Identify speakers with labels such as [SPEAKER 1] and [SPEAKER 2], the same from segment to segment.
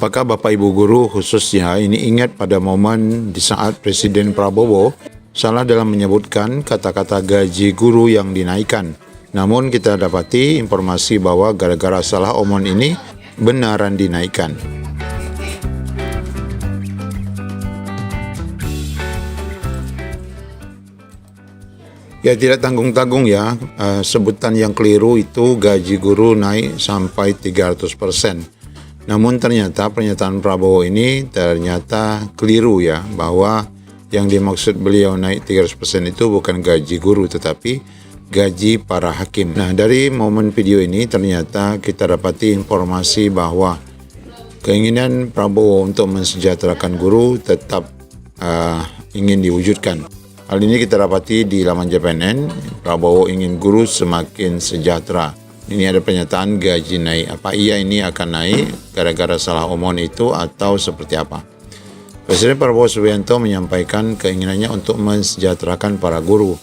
[SPEAKER 1] Apakah Bapak Ibu Guru khususnya ini ingat pada momen di saat Presiden Prabowo salah dalam menyebutkan kata-kata gaji guru yang dinaikkan. Namun kita dapati informasi bahwa gara-gara salah omon ini benaran dinaikkan. Ya tidak tanggung-tanggung ya, sebutan yang keliru itu gaji guru naik sampai 300%. Namun ternyata pernyataan Prabowo ini ternyata keliru ya, bahwa yang dimaksud beliau naik 300% itu bukan gaji guru tetapi gaji para hakim. Nah dari momen video ini ternyata kita dapati informasi bahwa keinginan Prabowo untuk mensejahterakan guru tetap ingin diwujudkan. Hal ini kita dapati di laman JPNN, Prabowo ingin guru semakin sejahtera. Ini ada pernyataan gaji naik. Apa iya ini akan naik gara-gara salah omon itu atau seperti apa? Presiden Prabowo Subianto menyampaikan keinginannya untuk mensejahterakan para guru.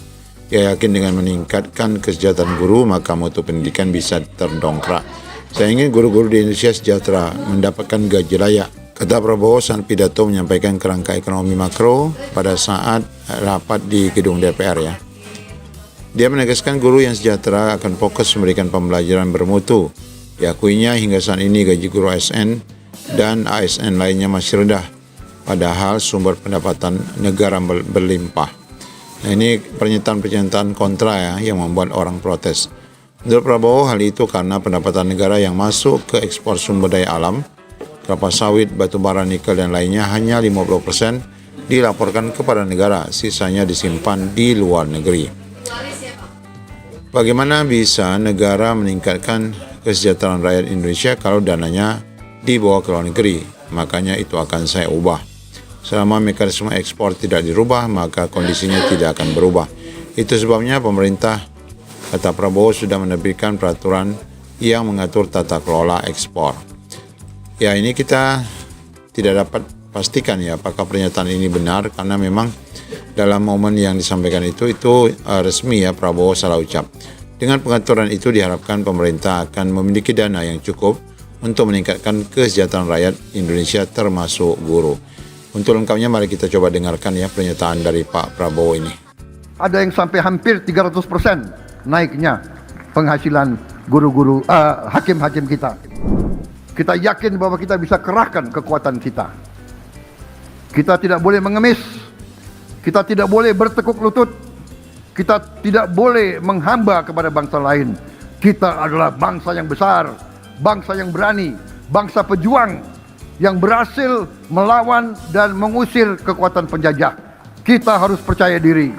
[SPEAKER 1] Ia yakin dengan meningkatkan kesejahteraan guru maka mutu pendidikan bisa terdongkrak. Saya ingin guru-guru di Indonesia sejahtera, mendapatkan gaji layak. Kata Prabowo saat pidato menyampaikan kerangka ekonomi makro pada saat rapat di gedung DPR ya. Dia menegaskan guru yang sejahtera akan fokus memberikan pembelajaran bermutu. Diakuinya hingga saat ini gaji guru ASN dan ASN lainnya masih rendah, padahal sumber pendapatan negara berlimpah. Nah ini pernyataan-pernyataan kontra ya yang membuat orang protes. Menurut Prabowo hal itu karena pendapatan negara yang masuk ke ekspor sumber daya alam, kelapa sawit, batu bara, nikel dan lainnya hanya 50% dilaporkan kepada negara, sisanya disimpan di luar negeri. Bagaimana bisa negara meningkatkan kesejahteraan rakyat Indonesia kalau dananya dibawa ke luar negeri? Makanya itu akan saya ubah. Selama mekanisme ekspor tidak dirubah, maka kondisinya tidak akan berubah. Itu sebabnya pemerintah, kata Prabowo, sudah menerbitkan peraturan yang mengatur tata kelola ekspor. Ya ini kita tidak dapat pastikan ya apakah pernyataan ini benar, karena memang dalam momen yang disampaikan itu resmi ya, Prabowo salah ucap. Dengan pengaturan itu diharapkan pemerintah akan memiliki dana yang cukup untuk meningkatkan kesejahteraan rakyat Indonesia termasuk guru. Untuk lengkapnya mari kita coba dengarkan ya pernyataan dari Pak Prabowo ini.
[SPEAKER 2] Ada yang sampai hampir 300% naiknya penghasilan guru-guru, hakim-hakim kita. Kita yakin bahwa kita bisa kerahkan kekuatan kita. Kita tidak boleh mengemis. Kita tidak boleh bertekuk lutut. Kita tidak boleh menghamba kepada bangsa lain. Kita adalah bangsa yang besar, bangsa yang berani, bangsa pejuang yang berhasil melawan dan mengusir kekuatan penjajah. Kita harus percaya diri.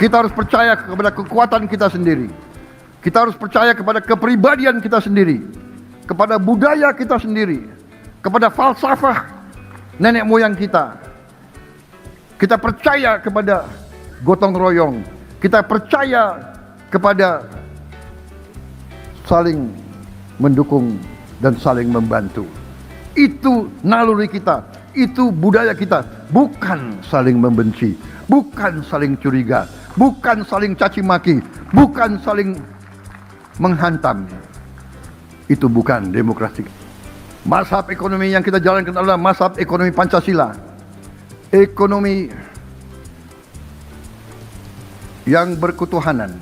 [SPEAKER 2] Kita harus percaya kepada kekuatan kita sendiri. Kita harus percaya kepada kepribadian kita sendiri, kepada budaya kita sendiri, kepada falsafah nenek moyang kita. Kita percaya kepada gotong royong. Kita percaya kepada saling mendukung dan saling membantu. Itu naluri kita, itu budaya kita. Bukan saling membenci, bukan saling curiga, bukan saling caci maki, bukan saling menghantam. Itu bukan demokrasi. Mazhab ekonomi yang kita jalankan adalah mazhab ekonomi Pancasila. Ekonomi yang berketuhanan,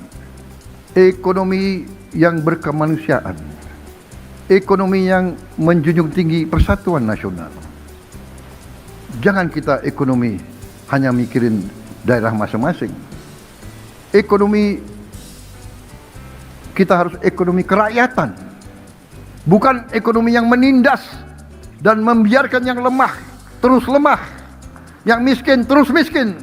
[SPEAKER 2] ekonomi yang berkemanusiaan, ekonomi yang menjunjung tinggi persatuan nasional. Jangan kita ekonomi hanya mikirin daerah masing-masing. Ekonomi kita harus ekonomi kerakyatan, bukan ekonomi yang menindas dan membiarkan yang lemah terus lemah, yang miskin terus miskin.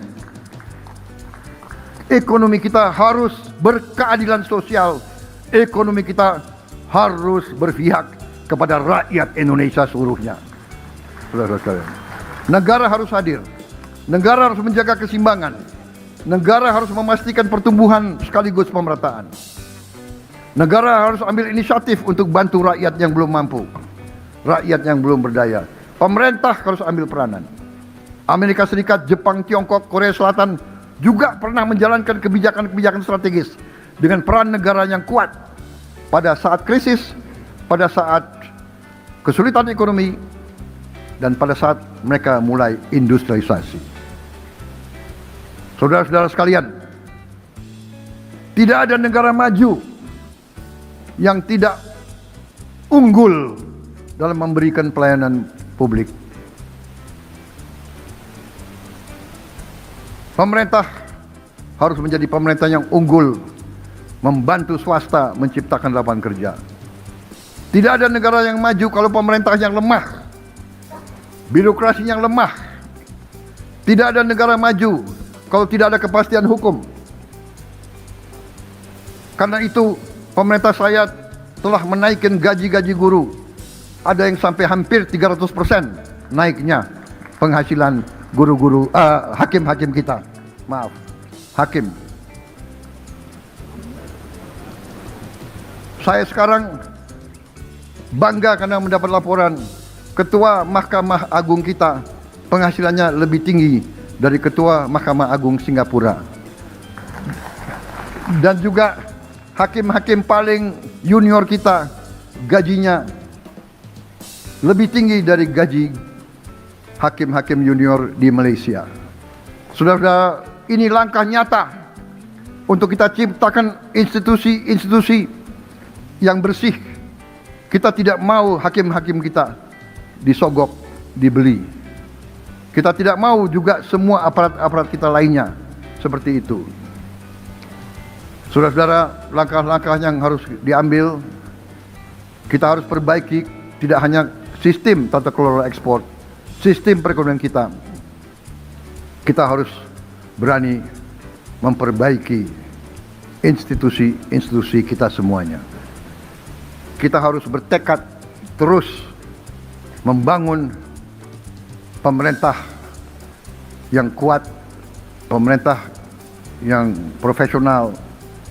[SPEAKER 2] Ekonomi kita harus berkeadilan sosial. Ekonomi kita harus berpihak kepada rakyat Indonesia seluruhnya. Saudara-saudara, negara harus hadir. Negara harus menjaga keseimbangan. Negara harus memastikan pertumbuhan sekaligus pemerataan. Negara harus ambil inisiatif untuk bantu rakyat yang belum mampu, rakyat yang belum berdaya. Pemerintah harus ambil peranan. Amerika Serikat, Jepang, Tiongkok, Korea Selatan juga pernah menjalankan kebijakan-kebijakan strategis dengan peran negara yang kuat pada saat krisis, pada saat kesulitan ekonomi, dan pada saat mereka mulai industrialisasi. Saudara-saudara sekalian, tidak ada negara maju yang tidak unggul dalam memberikan pelayanan publik. Pemerintah harus menjadi pemerintah yang unggul, membantu swasta menciptakan lapangan kerja. Tidak ada negara yang maju kalau pemerintah yang lemah, birokrasi yang lemah. Tidak ada negara maju kalau tidak ada kepastian hukum. Karena itu pemerintah saya telah menaikkan gaji-gaji guru. Ada yang sampai hampir 300% naiknya penghasilan guru-guru, hakim-hakim kita. Maaf, hakim. Saya sekarang bangga karena mendapat laporan Ketua Mahkamah Agung kita penghasilannya lebih tinggi dari Ketua Mahkamah Agung Singapura. Dan juga hakim-hakim paling junior kita gajinya lebih tinggi dari gaji hakim-hakim junior di Malaysia. Saudara-saudara, ini langkah nyata untuk kita ciptakan institusi-institusi yang bersih. Kita tidak mau hakim-hakim kita disogok, dibeli. Kita tidak mau juga semua aparat-aparat kita lainnya seperti itu. Saudara-saudara, langkah-langkah yang harus diambil, kita harus perbaiki tidak hanya sistem tata kelola ekspor, sistem perekonomian kita. Kita harus berani memperbaiki institusi-institusi kita semuanya. Kita harus bertekad terus membangun pemerintah yang kuat, pemerintah yang profesional,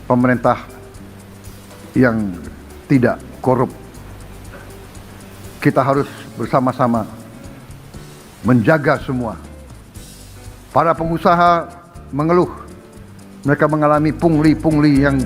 [SPEAKER 2] pemerintah yang tidak korup. Kita harus bersama-sama menjaga semua. Para pengusaha mengeluh, mereka mengalami pungli-pungli yang